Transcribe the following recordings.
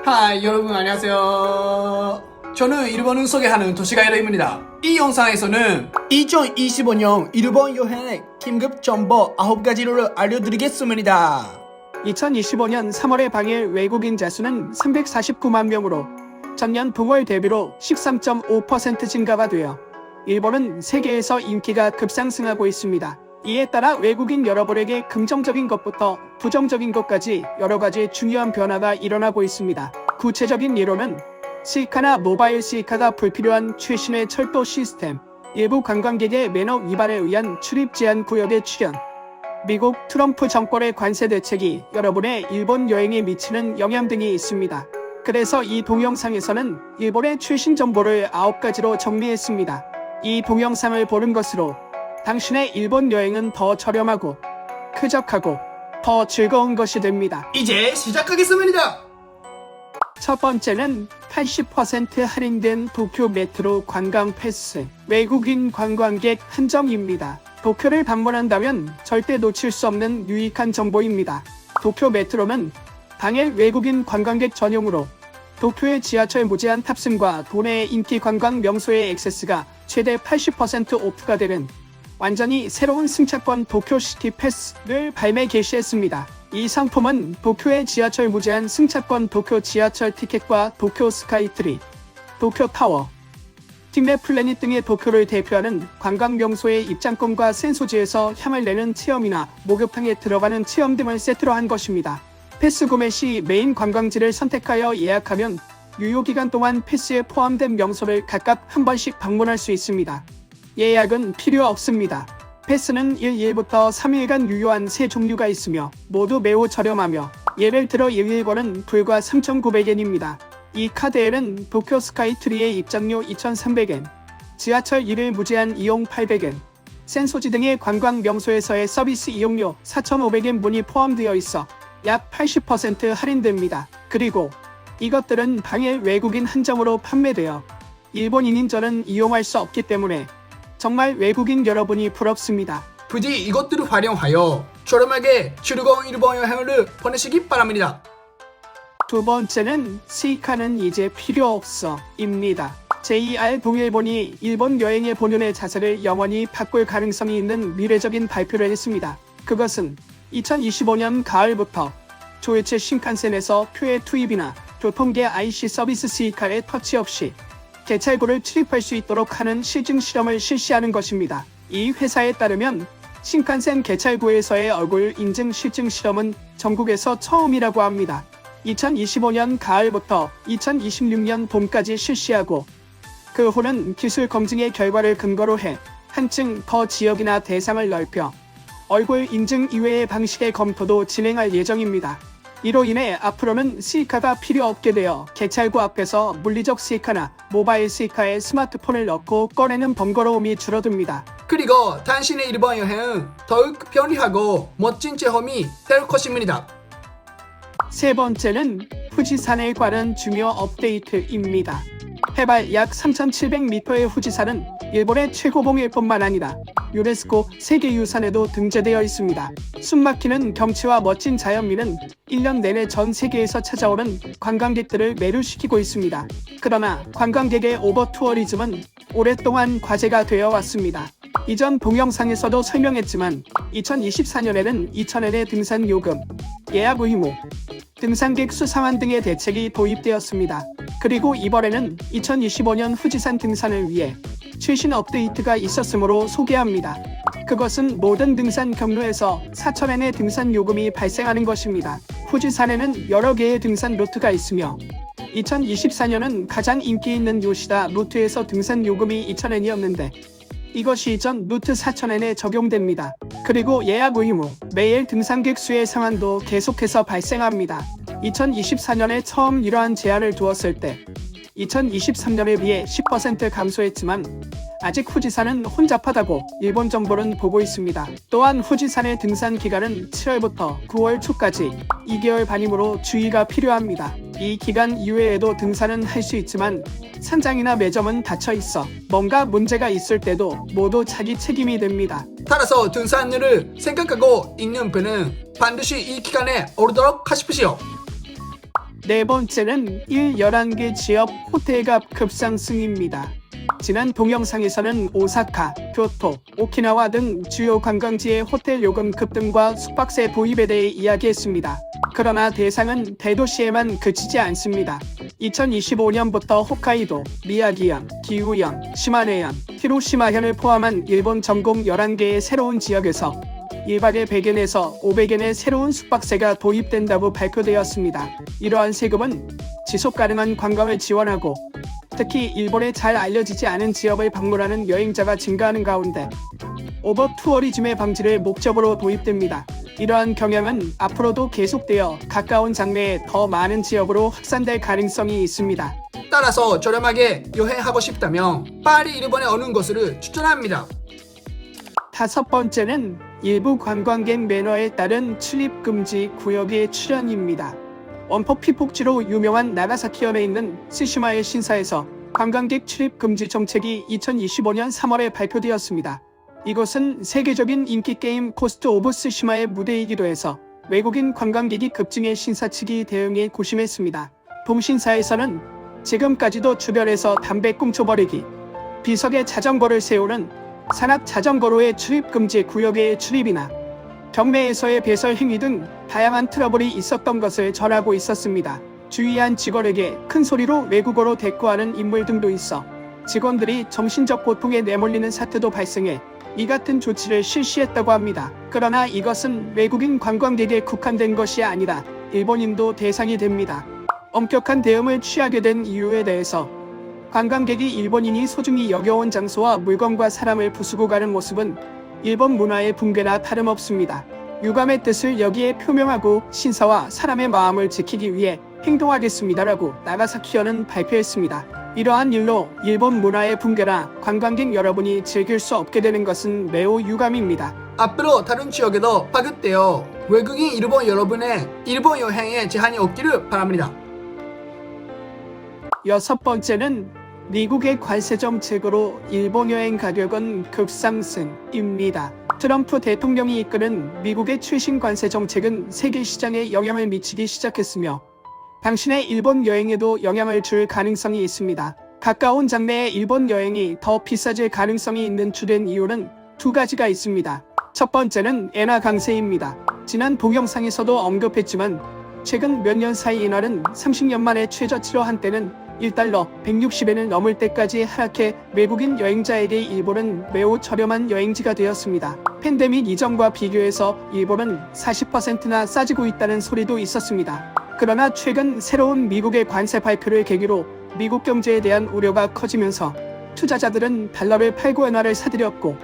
하이 여러분 안녕하세요. 저는 일본을 소개하는 도시가이드입니다. 이 영상에서는 2025년 일본 여행의 긴급 정보 9가지를 알려드리겠습니다. 2025년 3월에 방일 외국인 자수는 349만 명으로 전년 동월 대비로 13.5% 증가가 되어 일본은 세계에서 인기가 급상승하고 있습니다. 이에 따라 외국인 여러분에게 긍정적인 것부터 부정적인 것까지 여러 가지 중요한 변화가 일어나고 있습니다. 구체적인 예로는 스이카나 모바일 스이카가 불필요한 최신의 철도 시스템, 일부 관광객의 매너 위반에 의한 출입 제한 구역의 출현, 미국 트럼프 정권의 관세 대책이 여러분의 일본 여행에 미치는 영향 등이 있습니다. 그래서 이 동영상에서는 일본의 최신 정보를 9가지로 정리했습니다. 이 동영상을 보는 것으로 당신의 일본 여행은 더 저렴하고 쾌적하고 더 즐거운 것이 됩니다. 이제 시작하겠습니다. 첫 번째는 80% 할인된 도쿄 메트로 관광 패스, 외국인 관광객 한정입니다. 도쿄를 방문한다면 절대 놓칠 수 없는 유익한 정보입니다. 도쿄 메트로는 당일 외국인 관광객 전용으로 도쿄의 지하철 무제한 탑승과 도내의 인기 관광 명소의 액세스가 최대 80% 오프가 되는 완전히 새로운 승차권 도쿄시티 패스를 발매 개시했습니다. 이 상품은 도쿄의 지하철 무제한 승차권 도쿄 지하철 티켓과 도쿄 스카이트리, 도쿄 타워, 팅레 플래닛 등의 도쿄를 대표하는 관광 명소의 입장권과 센소지에서 향을 내는 체험이나 목욕탕에 들어가는 체험 등을 세트로 한 것입니다. 패스 구매 시 메인 관광지를 선택하여 예약하면 유효기간 동안 패스에 포함된 명소를 각각 한 번씩 방문할 수 있습니다. 예약은 필요 없습니다. 패스는 1일부터 3일간 유효한 세 종류가 있으며 모두 매우 저렴하며 예를 들어 1일권은 불과 3,900엔입니다. 이 카드에는 도쿄 스카이트리의 입장료 2,300엔, 지하철 1일 무제한 이용 800엔, 센소지 등의 관광 명소에서의 서비스 이용료 4,500엔 분이 포함되어 있어 약 80% 할인됩니다. 그리고 이것들은 당일 외국인 한정으로 판매되어 일본인인 저는 이용할 수 없기 때문에 정말 외국인 여러분이 부럽습니다. 부디 이것들을 활용하여 저렴하게 즐거운 일본 여행을 보내시기 바랍니다. 두 번째는 스이카는 이제 필요 없어입니다. JR 동일본이 일본 여행의 본연의 자세를 영원히 바꿀 가능성이 있는 미래적인 발표를 했습니다. 그것은 2025년 가을부터 조이치 신칸센에서 표의 투입이나 교통계 IC 서비스 스이카에 터치 없이 개찰구를 출입할 수 있도록 하는 실증 실험을 실시하는 것입니다. 이 회사에 따르면 신칸센 개찰구에서의 얼굴 인증 실증 실험은 전국에서 처음이라고 합니다. 2025년 가을부터 2026년 봄까지 실시하고 그 후는 기술 검증의 결과를 근거로 해 한층 더 지역이나 대상을 넓혀 얼굴 인증 이외의 방식의 검토도 진행할 예정입니다. 이로 인해 앞으로는 스이카가 필요 없게 되어 개찰구 앞에서 물리적 스이카나 모바일 스이카에 스마트폰을 넣고 꺼내는 번거로움이 줄어듭니다. 그리고 당신의 일본 여행은 더욱 편리하고 멋진 체험이 될 것입니다. 세 번째는 후지산에 관한 중요 업데이트입니다. 해발 약 3,700m의 후지산은 일본의 최고봉일 뿐만 아니라 유네스코 세계유산에도 등재되어 있습니다. 숨막히는 경치와 멋진 자연미는 1년 내내 전 세계에서 찾아오는 관광객들을 매료시키고 있습니다. 그러나 관광객의 오버투어리즘은 오랫동안 과제가 되어 왔습니다. 이전 동영상에서도 설명했지만 2024년에는 2,000엔의 등산 요금, 예약 의무, 등산객 수상환 등의 대책이 도입되었습니다. 그리고 이번에는 2025년 후지산 등산을 위해 최신 업데이트가 있었으므로 소개합니다. 그것은 모든 등산 경로에서 4,000엔의 등산 요금이 발생하는 것입니다. 후지산에는 여러 개의 등산 루트가 있으며 2024년은 가장 인기 있는 요시다 루트에서 등산 요금이 2,000엔이었는데 이것이 이전 루트 4,000엔에 적용됩니다. 그리고 예약 의무, 매일 등산객 수의 상한도 계속해서 발생합니다. 2024년에 처음 이러한 제한을 두었을 때 2023년에 비해 10% 감소했지만 아직 후지산은 혼잡하다고 일본 정부는 보고 있습니다. 또한 후지산의 등산 기간은 7월부터 9월 초까지 2개월 반이므로 주의가 필요합니다. 이 기간 이외에도 등산은 할 수 있지만 산장이나 매점은 닫혀 있어 뭔가 문제가 있을 때도 모두 자기 책임이 됩니다. 따라서 등산을 생각하고 있는 분은 반드시 이 기간에 오르도록 하십시오. 네 번째는 11개 지역 호텔값 급상승입니다. 지난 동영상에서는 오사카, 교토, 오키나와 등 주요 관광지의 호텔 요금 급등과 숙박세 도입에 대해 이야기했습니다. 그러나 대상은 대도시에만 그치지 않습니다. 2025년부터 홋카이도, 미야기현, 기후현, 시마네현, 히로시마현을 포함한 일본 전국 11개의 새로운 지역에서 1박에 100엔에서 500엔의 새로운 숙박세가 도입된다고 발표되었습니다. 이러한 세금은 지속 가능한 관광을 지원하고 특히 일본에 잘 알려지지 않은 지역을 방문하는 여행자가 증가하는 가운데 오버 투어리즘의 방지를 목적으로 도입됩니다. 이러한 경향은 앞으로도 계속되어 가까운 장래에 더 많은 지역으로 확산될 가능성이 있습니다. 따라서 저렴하게 여행하고 싶다면 파리 일본의 어느 곳을 추천합니다. 다섯 번째는 일부 관광객 매너에 따른 출입 금지 구역의 출현입니다. 원포 피폭지로 유명한 나가사키현에 있는 스시마의 신사에서 관광객 출입 금지 정책이 2025년 3월에 발표되었습니다. 이곳은 세계적인 인기게임 고스트 오브 스시마의 무대이기도 해서 외국인 관광객이 급증해 신사 측이 대응에 고심했습니다. 동신사에서는 지금까지도 주변에서 담배 꽁초버리기, 비석에 자전거를 세우는 산악 자전거로의 출입 금지 구역의 출입이나 경매에서의 배설 행위 등 다양한 트러블이 있었던 것을 전하고 있었습니다. 주의한 직원에게 큰 소리로 외국어로 대꾸하는 인물 등도 있어 직원들이 정신적 고통에 내몰리는 사태도 발생해 이 같은 조치를 실시했다고 합니다. 그러나 이것은 외국인 관광객에 국한된 것이 아니라 일본인도 대상이 됩니다. 엄격한 대응을 취하게 된 이유에 대해서 관광객이 일본인이 소중히 여겨온 장소와 물건과 사람을 부수고 가는 모습은 일본 문화의 붕괴나 다름없습니다. 유감의 뜻을 여기에 표명하고 신사와 사람의 마음을 지키기 위해 행동하겠습니다라고 나가사키현은 발표했습니다. 이러한 일로 일본 문화의 붕괴나 관광객 여러분이 즐길 수 없게 되는 것은 매우 유감입니다. 앞으로 다른 지역에도 파급되어 외국인 일본 여러분의 일본 여행에 제한이 없기를 바랍니다. 여섯 번째는 미국의 관세 정책으로 일본 여행 가격은 급상승입니다. 트럼프 대통령이 이끄는 미국의 최신 관세 정책은 세계 시장에 영향을 미치기 시작했으며 당신의 일본 여행에도 영향을 줄 가능성이 있습니다. 가까운 장래에 일본 여행이 더 비싸질 가능성이 있는 주된 이유는 두 가지가 있습니다. 첫 번째는 엔화 강세입니다. 지난 동영상에서도 언급했지만 최근 몇 년 사이 엔화는 30년 만에 최저치로 한때는 1달러 160엔을 넘을 때까지 하락해 외국인 여행자에게 일본은 매우 저렴한 여행지가 되었습니다. 팬데믹 이전과 비교해서 일본은 40%나 싸지고 있다는 소리도 있었습니다. 그러나 최근 새로운 미국의 관세 발표를 계기로 미국 경제에 대한 우려가 커지면서 투자자들은 달러를 팔고 엔화를 사들였고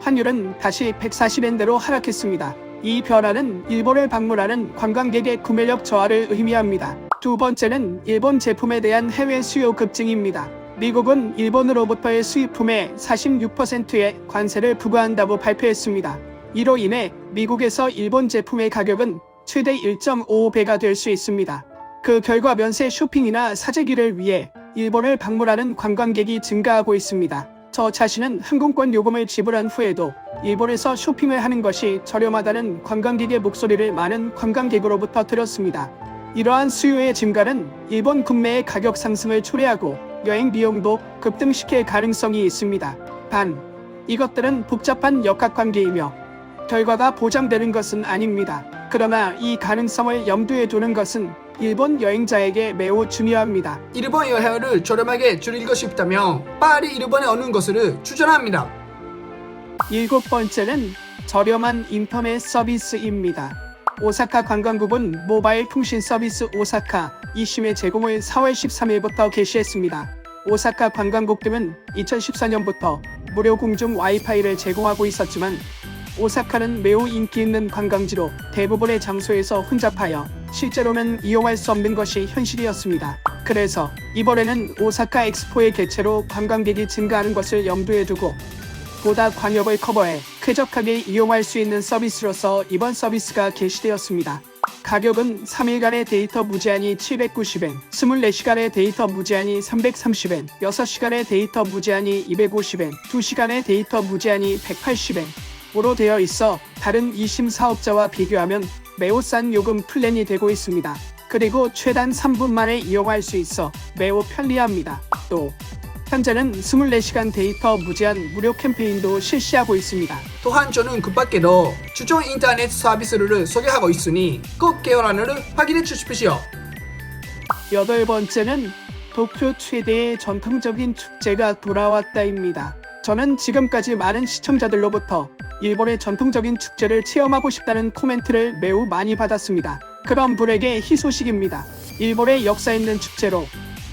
환율은 다시 140엔대로 하락했습니다. 이 변화는 일본을 방문하는 관광객의 구매력 저하를 의미합니다. 두 번째는 일본 제품에 대한 해외 수요 급증입니다. 미국은 일본으로부터의 수입품의 46%의 관세를 부과한다고 발표했습니다. 이로 인해 미국에서 일본 제품의 가격은 최대 1.55배가 될 수 있습니다. 그 결과 면세 쇼핑이나 사재기를 위해 일본을 방문하는 관광객이 증가하고 있습니다. 저 자신은 항공권 요금을 지불한 후에도 일본에서 쇼핑을 하는 것이 저렴하다는 관광객의 목소리를 많은 관광객으로부터 들었습니다. 이러한 수요의 증가는 일본 국내의 가격 상승을 초래하고 여행 비용도 급등시킬 가능성이 있습니다. 단, 이것들은 복잡한 역학관계이며 결과가 보장되는 것은 아닙니다. 그러나 이 가능성을 염두에 두는 것은 일본 여행자에게 매우 중요합니다. 일본 여행을 저렴하게 즐기고 싶다면 파리 일본의 어느 곳을 추천합니다. 일곱 번째는 저렴한 인터넷 서비스입니다. 오사카 관광국은 모바일 통신 서비스 오사카 이심의 제공을 4월 13일부터 개시했습니다. 오사카 관광국들은 2014년부터 무료 공중 와이파이를 제공하고 있었지만 오사카는 매우 인기 있는 관광지로 대부분의 장소에서 혼잡하여 실제로는 이용할 수 없는 것이 현실이었습니다. 그래서 이번에는 오사카 엑스포의 개최로 관광객이 증가하는 것을 염두에 두고 보다 광역을 커버해 쾌적하게 이용할 수 있는 서비스로서 이번 서비스가 개시되었습니다. 가격은 3일간의 데이터 무제한이 790엔, 24시간의 데이터 무제한이 330엔, 6시간의 데이터 무제한이 250엔, 2시간의 데이터 무제한이 180엔으로 되어 있어 다른 이심 사업자와 비교하면 매우 싼 요금 플랜이 되고 있습니다. 그리고 최단 3분 만에 이용할 수 있어 매우 편리합니다. 또 현재는 24시간 데이터 무제한 무료 캠페인도 실시하고 있습니다. 또한 저는 그 밖에도 추천 인터넷 서비스를 소개하고 있으니 꼭 개요란을 확인해 주십시오. 8번째는 도쿄 최대의 전통적인 축제가 돌아왔다입니다. 저는 지금까지 많은 시청자들로부터 일본의 전통적인 축제를 체험하고 싶다는 코멘트를 매우 많이 받았습니다. 그런 분에게 희소식입니다. 일본의 역사 있는 축제로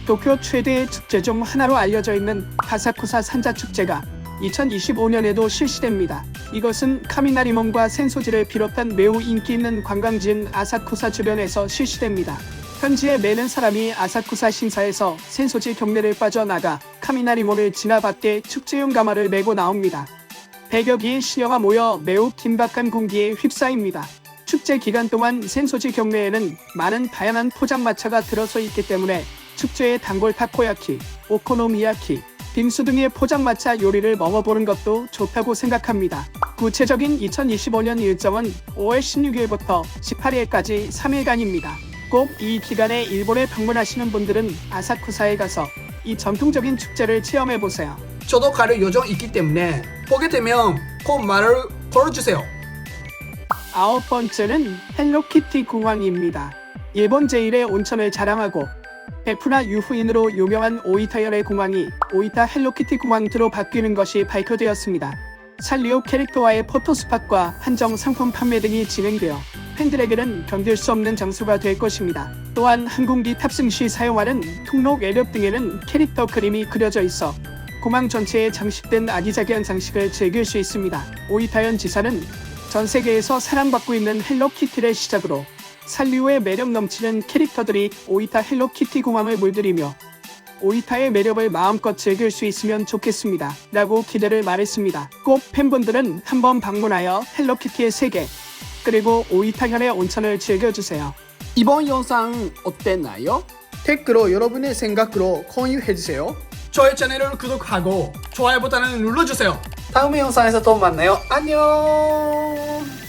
도쿄 최대의 축제 중 하나로 알려져 있는 아사쿠사 산자축제가 2025년에도 실시됩니다. 이것은 카미나리몬과 센소지를 비롯한 매우 인기 있는 관광지인 아사쿠사 주변에서 실시됩니다. 현지에 많은 사람이 아사쿠사 신사에서 센소지 경내를 빠져나가 카미나리몬을 지나받게 축제용 가마를 메고 나옵니다. 100여 개의 시녀가 모여 매우 긴박한 공기에 휩싸입니다. 축제 기간 동안 센소지 경내에는 많은 다양한 포장마차가 들어서 있기 때문에 축제의 단골 타코야키, 오코노미야키, 빙수 등의 포장마차 요리를 먹어보는 것도 좋다고 생각합니다. 구체적인 2025년 일정은 5월 16일부터 18일까지 3일간입니다. 꼭 이 기간에 일본에 방문하시는 분들은 아사쿠사에 가서 이 전통적인 축제를 체험해보세요. 저도 갈 요정 있기 때문에 보게 되면 꼭 말을 걸어주세요. 9번째는 헬로키티 공항입니다. 일본 제1의 온천을 자랑하고 베푸나 유후인으로 유명한 오이타현의 공항이 오이타 헬로키티 공항으로 바뀌는 것이 발표되었습니다. 산리오 캐릭터와의 포토스팟과 한정 상품 판매 등이 진행되어 팬들에게는 견딜 수 없는 장소가 될 것입니다. 또한 항공기 탑승 시 사용하는 통로 외벽 등에는 캐릭터 그림이 그려져 있어 공항 전체에 장식된 아기자기한 장식을 즐길 수 있습니다. 오이타현 지사는 전 세계에서 사랑받고 있는 헬로키티를 시작으로 산리오의 매력 넘치는 캐릭터들이 오이타 헬로키티 공항을 물들이며 오이타의 매력을 마음껏 즐길 수 있으면 좋겠습니다. 라고 기대를 말했습니다. 꼭 팬분들은 한번 방문하여 헬로키티의 세계 그리고 오이타현의 온천을 즐겨주세요. 이번 영상 어땠나요? 댓글로 여러분의 생각으로 공유해주세요. 저의 채널을 구독하고 좋아요 버튼을 눌러주세요. 다음 영상에서 또 만나요. 안녕.